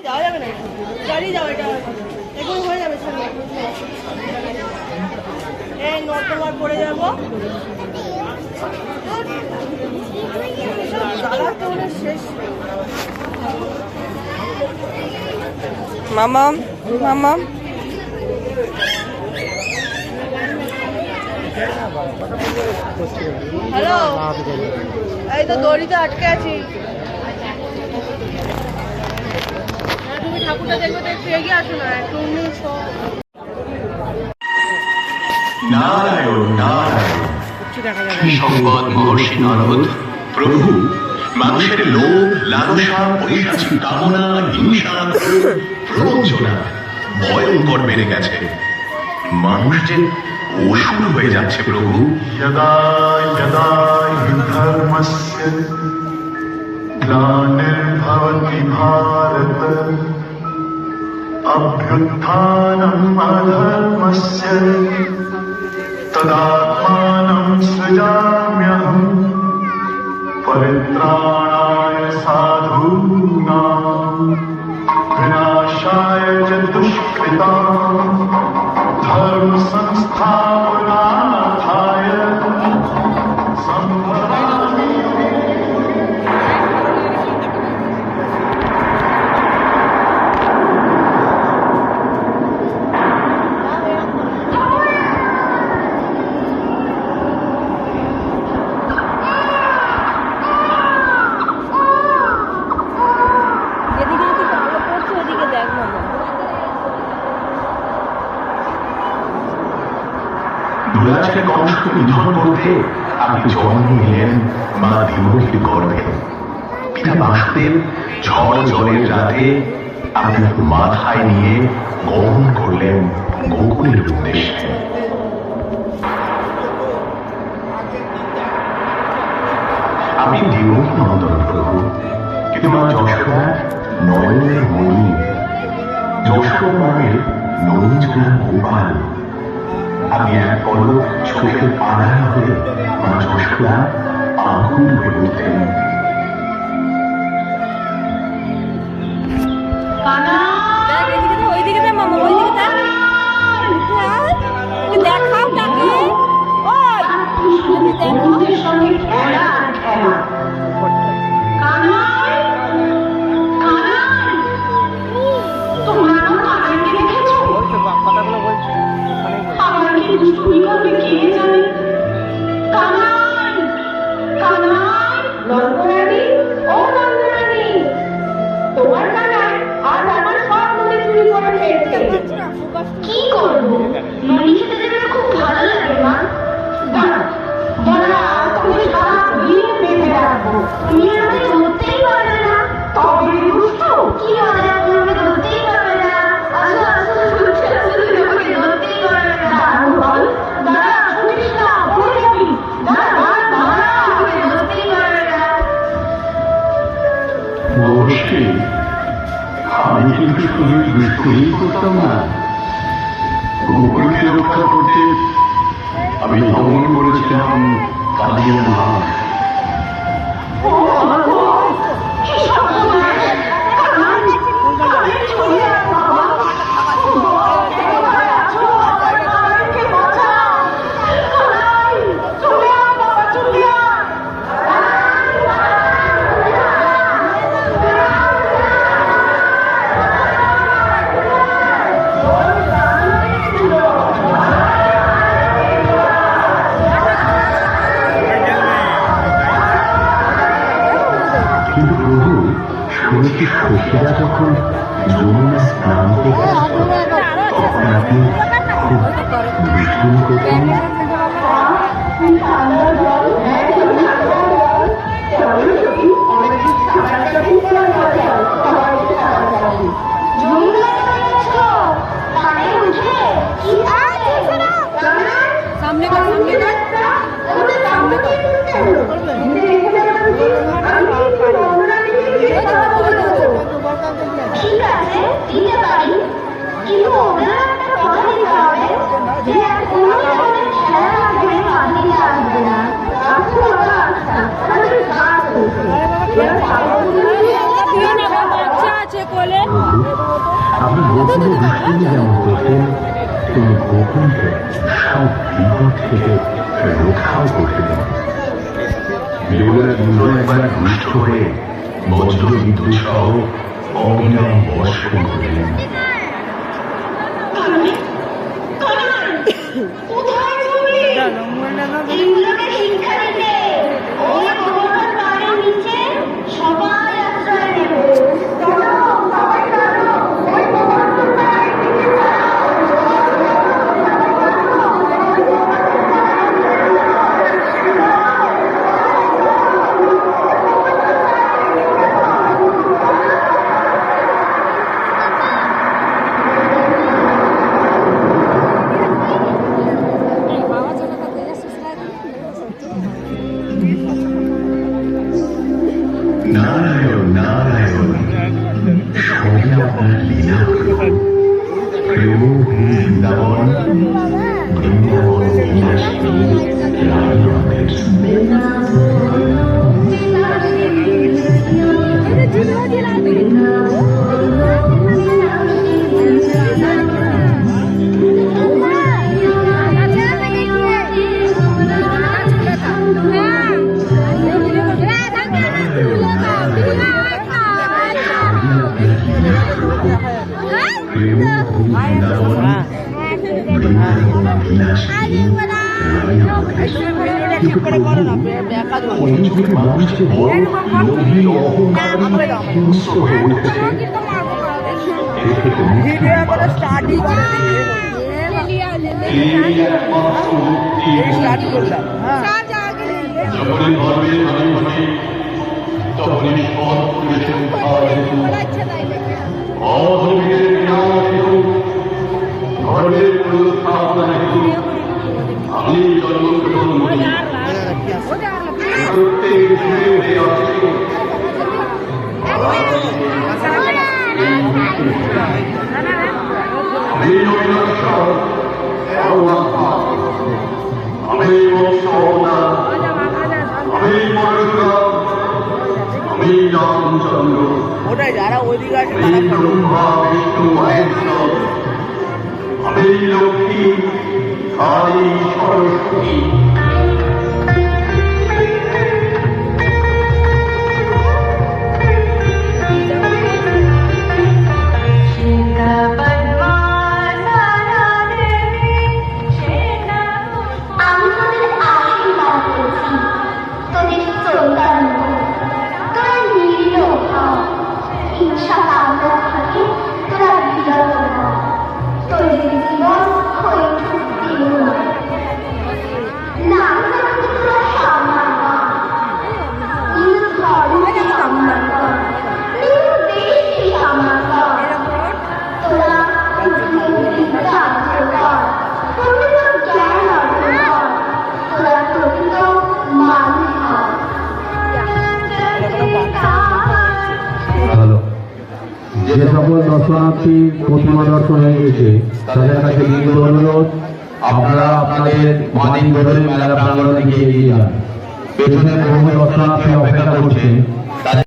যাওয়া যাবে না, গাড়ি যাও, এটা এখন হয়ে যাবে। এই নর্দমার পড়ে যাবো, শেষ। মামাম মামাম হ্যালো, এই তো দড়িতে আটকে আছি। তুমি ঠাকুরটা দেখবে তো একটু এগিয়ে আসো না, একটু নারায়ণ নারায়ণ। সম্পদ মহর্ষি নারদ প্রভু মানুষের লোভ লালসা পৈশাচিক কামনা হিংসা প্রবঞ্চনা ভয়ঙ্কর বেড়ে গেছে। মানুষ যে অসুর হয়ে যাচ্ছে প্রভু। यदा यदा हि धर्मस्य ग्लानिर्भवति भारत अभ्युत्थानम् अधर्मस्य तदात्मानं सृजाम्यहम् परित्राणाय साधूनां विनाशाय च दुष्कृताम् धर्म संस्थापनार्थाय দুলাচারে কংসকে নিধন করতে আপনি জন্ম নিলেন মা দেবকীর গর্ভে। পিতা বাসুদেব ঝড় জলের রাতে আপনার মাথায় নিয়ে গমন করলেন গোকুলের উদ্দেশ্যে। আপনি দেবকী নন্দন প্রভু, কিন্তু মা যশোদা নয়নের মণি, যশোর নামের নন্দীজোড়া গোপাল। আমি এক পলক চোখের আড়াল হয়ে মা যশোদা আকুল হয়ে উঠলেন। কি করবো? মুড়ি খেতে দেবে, খুব ভালো লাগে মা। তুমি সারা দিন বেঁধে রাখবো, তুমি আমাকে ধরতেই পারবে না। তবে বুঝতো কি হবে, তুমি ধরতেই পারবে না। আসো আসো, তুমি আমাকে ধরতেই পারবে না। বল দাঁড়া, ছুটিস না, পড়ে যাবি। দাঁড়া দাঁড়া, আমাকে ধরতেই পারবে না। মহর্ষি, আমি কিন্তু শুধু দুষ্টুমি করতাম না, গোকুলকে রক্ষা করতে আমি দমন করেছিলাম কালিয়া মাছ। কিন্তু প্রভু শুনেছি সখীরা যখন যমুনা স্নান করতে তখন আপনি খুব দুষ্টুম করতেন। সামনে কর, সামনে কর, সামনে কর। ঠিক আছে, দিতে পারি, কিন্তু ওদের একটা কথা দিতে হবে যে কোনো ধরনের খেলার মাধ্যমে পানি আসবে না। আসলে ওরা আমাদের ঘাট হয়েছে। বাচ্চা আছে কোলে। আপনি গোকুলে দুষ্টুমি যেমন করতেন, তিনি গোকুলকে সব বিপদ থেকে রক্ষাও করতেন। দেবরা দুজন একবার দুষ্ট হয়ে বজ্র বিদ্যুৎ সহ অবিরাম বর্ষণ করলেন। কোথায় তুমি? এগুলোকে শিক্ষা দিতে ওই করোনার বাড়ির নিচে সবাই আশ্রয় নেবে। চলো, সবাই চলো, ওই করোনার বাড়ির নিচে নারায়ণ নারায়ণ, সবই আপনার লীলা প্রভু। প্রেম বৃন্দাবন, বৃন্দাবন বিলাসিনী রানী আমাদের। প্রেম বৃন্দাবন, বৃন্দাবন বিলাসিনী রানী আমাদের। কিন্তু প্রভু, অন্যদিকে মানুষের বড় লোভী অহংকারী হিংস্র হয়ে উঠেছে। এ থেকে মুক্তি এই একমাত্র মুক্তি। যখনই ধর্মের হানি ঘটে, তখনই সৎ পুরুষের উদ্ধার হেতু, অধর্মের বিনাশ হেতু, ধর্মের পুনরুত্থাপন হেতু আমি জন্মগ্রহণ করি। প্রত্যেক যুগে হয়ে আসছে আমি অবিনাশ্বর, পরমাত্মা, আমি মৎস্যবতার, আমি পরশুরাম, আমি রামচন্দ্র, আমি ব্রহ্মা বিষ্ণু মহেশ্বর, আমি লক্ষ্মী কালী সরস্বতী। আমি তোদের আশীর্বাদ করছি, তোদের চৈতন্য, তোরা নির্লোভ হ, হিংসা কামনা থাকে তোরা বিরত হ, তোদের জীবন হয়ে উঠুক নাম জপকে তোরা সম্মান কর, নিজ ধর্মকে সম্মান কর, নিজ দেশকে সম্মান কর, তোরা পৃথিবীর সাহায্য কর, তোদের জ্ঞান অর্জন কর, তোরা প্রকৃত মানুষ হ। ভালো। যে সকল দর্শনার্থী প্রতিমা দর্শন হয়ে গেছে তাদের কাছে বিনীত অনুরোধ, আপনারা আপনাদের মাটি ধরে মেলা প্রাঙ্গণে এগিয়ে যান। পেছনে বহু দর্শনার্থী অপেক্ষা করছে।